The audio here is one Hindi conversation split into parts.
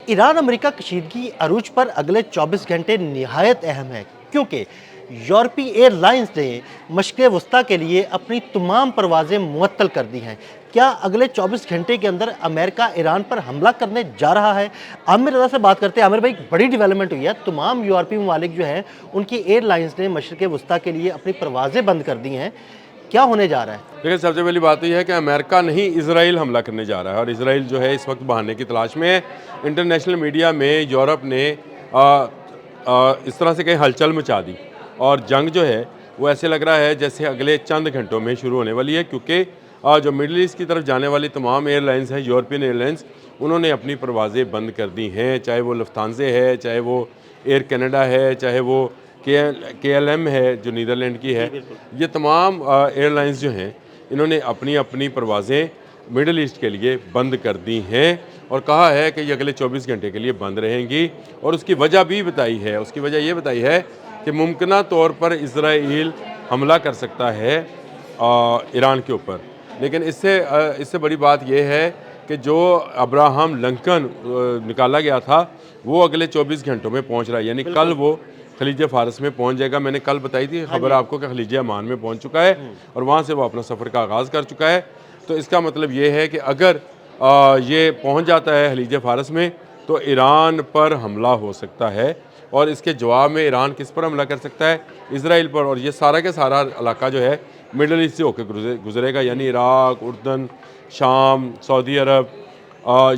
ईरान अमेरिका कशीदगी अरूज पर अगले 24 घंटे निहायत अहम है, क्योंकि यूरोपीय एयरलाइंस ने मशक़ वस्ता के लिए अपनी तमाम परवाज़ें मुअत्तल कर दी हैं। क्या अगले 24 घंटे के अंदर अमेरिका ईरान पर हमला करने जा रहा है? आमिर रज़ा से बात करते हैं। आमिर भाई, बड़ी डेवलपमेंट हुई है। तमाम यूरोपीय ममालिक जो हैं, उनकी एयरलाइंस ने मशक़ वस्ता के लिए अपनी परवाज़ें बंद कर दी हैं। क्या होने जा रहा है? देखिए, सबसे पहली बात तो यह है कि अमेरिका नहीं, इजराइल हमला करने जा रहा है और इजराइल जो है इस वक्त बहाने की तलाश में है। इंटरनेशनल मीडिया में यूरोप ने इस तरह से कहीं हलचल मचा दी और जंग जो है वो ऐसे लग रहा है जैसे अगले चंद घंटों में शुरू होने वाली है, क्योंकि जो मिडल ईस्ट की तरफ जाने वाली तमाम एयरलाइंस हैं, यूरोपियन एयरलाइंस, उन्होंने अपनी परवाज़ें बंद कर दी हैं। चाहे वो लुफ्तांज़ा है, चाहे वो एयर कनाडा है, चाहे वो KLM है जो नीदरलैंड की है। ये तमाम एयरलाइंस जो हैं इन्होंने अपनी अपनी परवाज़ें मिडल ईस्ट के लिए बंद कर दी हैं और कहा है कि ये अगले 24 घंटे के लिए बंद रहेंगी। और उसकी वजह भी बताई है। उसकी वजह ये बताई है कि मुमकिना तौर पर इजराइल हमला कर सकता है ईरान के ऊपर। लेकिन इससे बड़ी बात यह है कि जो अब्राहम लिंकन निकाला गया था वो अगले 24 घंटों में पहुंच रहा है, यानी कल वो खलीज फ़ारस में पहुंच जाएगा। मैंने कल बताई थी खबर आपको कि खलीज अमान में पहुंच चुका है और वहां से वो अपना सफ़र का आगाज़ कर चुका है। तो इसका मतलब ये है कि अगर ये पहुंच जाता है खलीज फ़ारस में तो ईरान पर हमला हो सकता है और इसके जवाब में ईरान किस पर हमला कर सकता है? इजराइल पर। और ये सारा के सारा इलाका जो है मिडल ईस्ट से होकर गुजरेगा, यानी इराक, उर्दन, शाम, सऊदी अरब,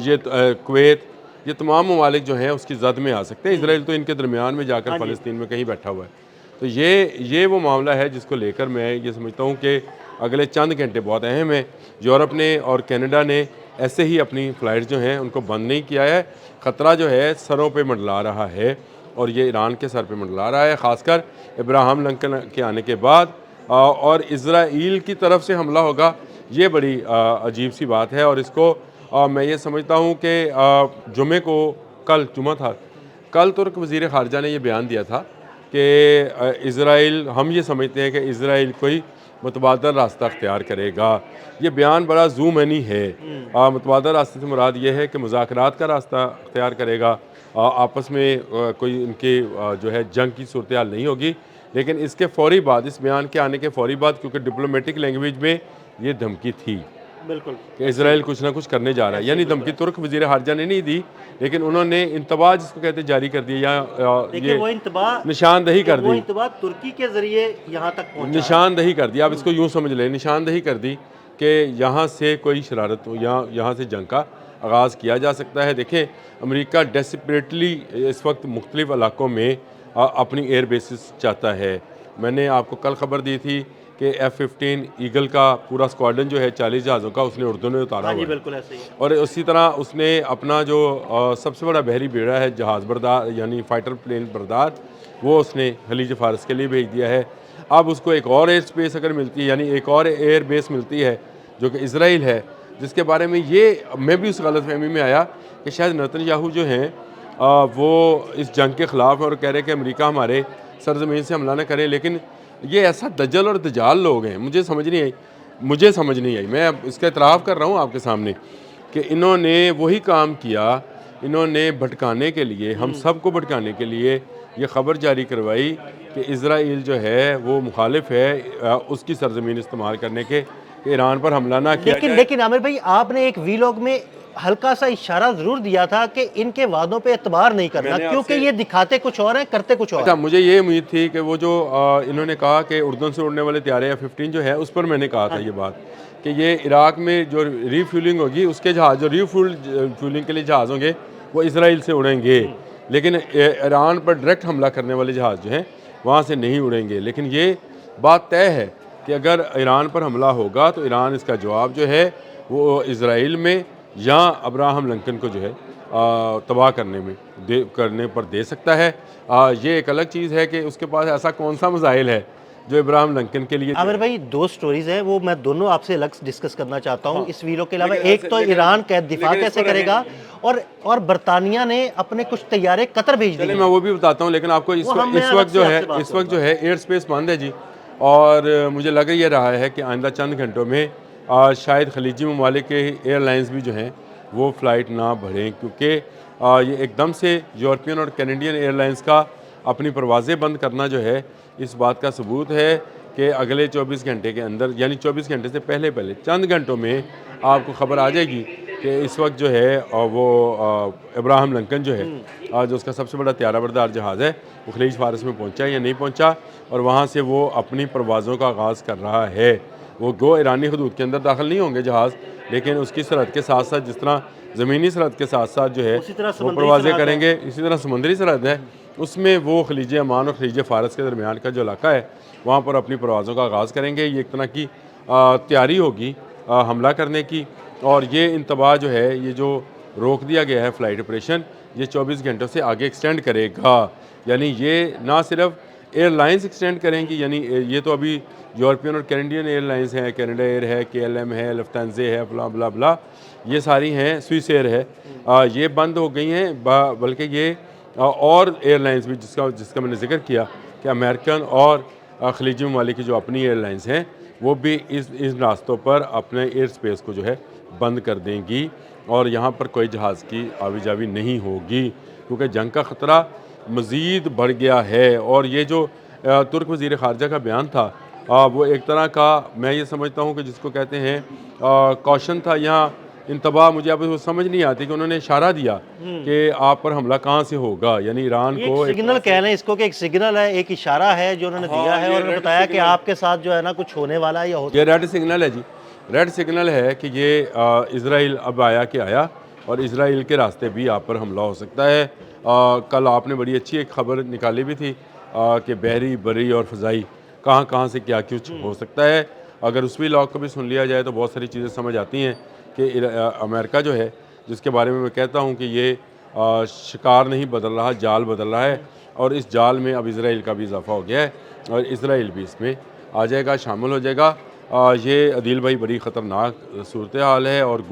ये कुवैत, ये तमाम ममालिक जो हैं उसकी जद में आ सकते हैं। इजराइल तो इनके दरमियान में जाकर फ़लस्तीन में कहीं बैठा हुआ है। तो ये वो मामला है जिसको लेकर मैं ये समझता हूँ कि अगले चंद घंटे बहुत अहम है। यूरोप ने और कनाडा ने ऐसे ही अपनी फ़्लाइट जो हैं उनको बंद नहीं किया है। ख़तरा जो है सरों पे मंडला रहा है और ये ईरान के सर पे मंडला रहा है, ख़ासकर इब्राहिम लिंकन के आने के बाद। और इजराइल की तरफ से हमला होगा, ये बड़ी अजीब सी बात है। और इसको मैं ये समझता हूँ कि जुमे को, कल जुमा था, कल तुर्क वज़ीर ख़ारजा ने ये बयान दिया था कि इजराइल, हम ये समझते हैं कि इजराइल कोई मुतबादल रास्ता अख्तियार करेगा। ये बयान बड़ा ज़ूमनी है। मुतबादल रास्ते से मुराद ये है कि मुज़ाकरात का रास्ता अख्तियार करेगा, आपस में कोई इनके जो है जंग की सूरत हाल नहीं होगी। लेकिन इसके फ़ौरी बाद, इस बयान के आने के फ़ौरी बाद, क्योंकि डिप्लोमेटिक लैंग्वेज में ये धमकी थी बिल्कुल कि इजराइल कुछ ना कुछ करने जा रहा है, यानी धमकी तुर्क वज़ीर ख़ारजा ने नहीं दी, लेकिन उन्होंने इंतबा जिसको कहते जारी कर दिया, या ये वो इंतबा निशानदही कर दी। तुर्की के जरिए यहाँ तक पहुँचा। निशानदही कर दी, आप इसको यूँ समझ लें, निशानदही कर दी कि यहाँ से कोई शरारत हो, यहाँ से जंग का आगाज़ किया जा सकता है। देखें, अमेरिका डेस्परेटली इस वक्त मुख्तलिफ़ इलाकों में अपनी एयर बेसिस चाहता है। मैंने आपको कल खबर दी थी कि F-15 ईगल का पूरा स्क्वाड्रन जो है 40 जहाज़ों का उसने उर्दू में उतारा हुआ है। बिल्कुल ऐसे ही। और उसी तरह उसने अपना जो सबसे बड़ा बहरी बेड़ा है, जहाज़ बरदार यानी फ़ाइटर प्लेन बरदार, वो उसने खलीज फ़ारस के लिए भेज दिया है। अब उसको एक और एयर स्पेस अगर मिलती है, यानी एक और एयर बेस मिलती है जो कि इजराइल है, जिसके बारे में मैं भी उस गलतफहमी में आया कि शायद नेतन्याहू जो हैं वो इस जंग के ख़िलाफ़ हैं और कह रहे हैं कि अमेरिका हमारे सरज़मीन से हमला न करे। लेकिन ये ऐसा दज्जल और दजाल लोग हैं, मुझे समझ नहीं आई। मैं अब इसका इतराफ़ कर रहा हूँ आपके सामने कि इन्होंने वही काम किया, इन्होंने भटकाने के लिए, हम सबको भटकाने के लिए ये ख़बर जारी करवाई कि इजराइल जो है वो मुखालिफ है उसकी सरज़मीन इस्तेमाल करने के, कि ईरान पर हमला ना किया जाए। लेकिन आमिर भाई, आपने एक वीलॉग में हल्का सा इशारा जरूर दिया था कि इनके वादों पे एतबार नहीं करना, क्योंकि ये दिखाते कुछ और हैं, करते कुछ और। अच्छा, मुझे ये उम्मीद थी कि वो जो इन्होंने कहा कि उर्दन से उड़ने वाले त्यारे F-15 जो है, उस पर मैंने कहा था ये बात कि ये इराक में जो रीफ्यूलिंग होगी, उसके जहाज़ जो रीफ्यूलिंग के लिए जहाज़ होंगे वो इसराइल से उड़ेंगे, लेकिन ईरान पर डायरेक्ट हमला करने वाले जहाज़ जो हैं वहाँ से नहीं उड़ेंगे। लेकिन ये बात तय है कि अगर ईरान पर हमला होगा तो ईरान इसका जवाब जो है वो इजराइल में या अब्राहम लिंकन को जो है तबाह करने पर दे सकता है। ये एक अलग चीज़ है कि उसके पास ऐसा कौन सा मिसाइल है जो इब्राहिम लिंकन के लिए। आमिर भाई, दो स्टोरीज हैं, वो मैं दोनों आपसे अलग डिस्कस करना चाहता हूँ इस वीडियो के अलावा। एक तो ईरान का दिफा कैसे करेगा, और बरतानिया ने अपने कुछ तैयारे कतर भेज दिए। मैं वो भी बताता हूँ, लेकिन आपको इस वक्त जो है एयर स्पेस बंद है जी। और मुझे लग ये रहा है कि आइंदा चंद घंटों में शायद खलीजी ममालिक के एयरलाइंस भी जो हैं वो फ़्लाइट ना बढ़ें, क्योंकि ये एकदम से यूरोपियन और कैनेडियन एयरलाइंस का अपनी परवाज़ें बंद करना जो है, इस बात का सबूत है कि अगले 24 घंटे के अंदर, यानी 24 घंटे से पहले पहले चंद घंटों में आपको खबर आ जाएगी कि इस वक्त जो है वो इब्राहिम लिंकन जो है, जो उसका सबसे बड़ा त्यारा बरदार जहाज़ है, वो खलीज फारस में पहुंचा या नहीं पहुंचा, और वहाँ से वो अपनी परवाज़ों का आगाज़ कर रहा है। वो गो ईरानी हदूद के अंदर दाखिल नहीं होंगे जहाज़, लेकिन उसकी सरहद के साथ साथ, जिस तरह ज़मीनी सरहद के साथ साथ जो है वो परवाज़ें करेंगे, इसी तरह समुद्री सरहद है, उसमें वो खलीज अमान और खलीज फ़ारस के दरमियान का जो इलाका है, वहाँ पर अपनी परवाज़ों का आगाज़ करेंगे। ये एक तरह की तैयारी होगी हमला करने की, और ये इंतबा जो है, ये जो रोक दिया गया है फ़्लाइट ऑपरेशन, ये 24 घंटों से आगे एक्सटेंड करेगा। यानी ये ना सिर्फ एयरलाइंस एक्सटेंड करेंगी, यानी ये तो अभी यूरोपियन और कैनेडियन एयरलाइंस हैं, कैनेडा एयर है, KLM है, लुफ्थांसा है, फला बला बला, ये सारी हैं, स्विस एयर है, ये बंद हो गई हैं। बल्कि ये और एयरलाइंस भी, जिसका मैंने जिक्र किया कि अमेरिकन और खलीजी ममालिक की जो अपनी एयरलाइंस हैं, वो भी इस रास्तों पर अपने एयर स्पेस को जो है बंद कर देंगी, और यहाँ पर कोई जहाज़ की आवी जावी नहीं होगी, क्योंकि जंग का ख़तरा मज़ीद बढ़ गया है। और ये जो तुर्क वज़ीर ख़ारजा का बयान था, वो एक तरह का, मैं ये समझता हूँ कि जिसको कहते हैं कॉशन था, यहाँ इंतबा, मुझे अब वो समझ नहीं आती कि उन्होंने इशारा दिया कि आप पर हमला कहाँ से होगा, यानी ईरान को सिग्नल कह रहे हैं इसको, कि एक सिग्नल है, एक इशारा है जो उन्होंने दिया है, और उन्होंने बताया कि आपके साथ जो है ना कुछ होने वाला है या ये रेड सिग्नल है जी, रेड सिग्नल है कि ये इज़राइल अब आया कि आया, और इज़राइल के रास्ते भी आप पर हमला हो सकता है। कल आपने बड़ी अच्छी एक खबर निकाली भी थी कि बहरी, बरी और फ़ज़ाई कहाँ कहाँ से क्या कुछ हो सकता है। अगर उस भी लॉग को भी सुन लिया जाए तो बहुत सारी चीज़ें समझ आती हैं कि अमेरिका जो है, जिसके बारे में मैं कहता हूँ कि ये शिकार नहीं बदल रहा, जाल बदल रहा है, और इस जाल में अब इज़राइल का भी इजाफा हो गया है, और इज़राइल भी इसमें आ जाएगा, शामिल हो जाएगा। ये अदील भाई बड़ी ख़तरनाक सूरत हाल है, और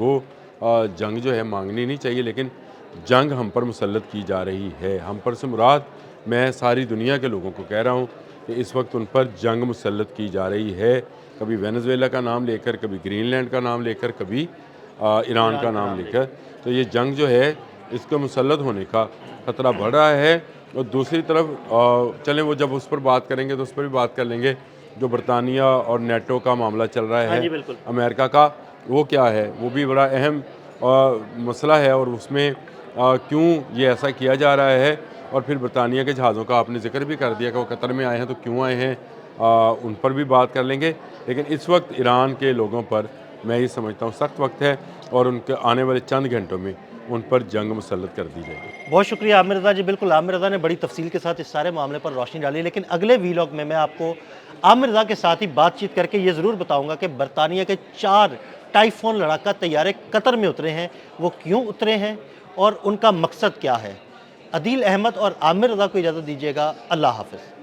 जंग जो है मांगनी नहीं चाहिए, लेकिन जंग हम पर मुसल्लत की जा रही है। हम पर से मुराद, मैं सारी दुनिया के लोगों को कह रहा हूँ कि इस वक्त उन पर जंग मुसल्लत की जा रही है, कभी वेनेजुएला का नाम लेकर, कभी ग्रीनलैंड का नाम लेकर, कभी ईरान का नाम लेकर। तो ये जंग जो है, इसके मुसल्लत होने का ख़तरा बढ़ रहा है। और दूसरी तरफ चलें, वो जब उस पर बात करेंगे तो उस पर भी बात कर लेंगे, जो बरतानिया और नेटो का मामला चल रहा है, अमेरिका का, वो क्या है, वो भी बड़ा अहम मसला है, और उसमें क्यों ये ऐसा किया जा रहा है। और फिर बरतानिया के जहाज़ों का आपने जिक्र भी कर दिया कि वो कतर में आए हैं, तो क्यों आए हैं, उन पर भी बात कर लेंगे। लेकिन इस वक्त ईरान के लोगों पर मैं ये समझता हूँ सख्त वक्त है, और उनके आने वाले चंद घंटों में उन पर जंग मुसल्लत कर दी जाएगी। बहुत शुक्रिया आमिर रज़ा जी। बिल्कुल, आमिर रज़ा ने बड़ी तफसील के साथ इस सारे मामले पर रोशनी डाली, लेकिन अगले वीलॉग में मैं आपको आमिर रज़ा के साथ ही बातचीत करके ये ज़रूर बताऊंगा कि बरतानिया के 4 टाइफोन लड़ाका तैयारे कतर में उतरे हैं, वो क्यों उतरे हैं और उनका मकसद क्या है। अदील अहमद और आमिर रज़ा को इजाज़त दीजिएगा। अल्लाह हाफ़िज़।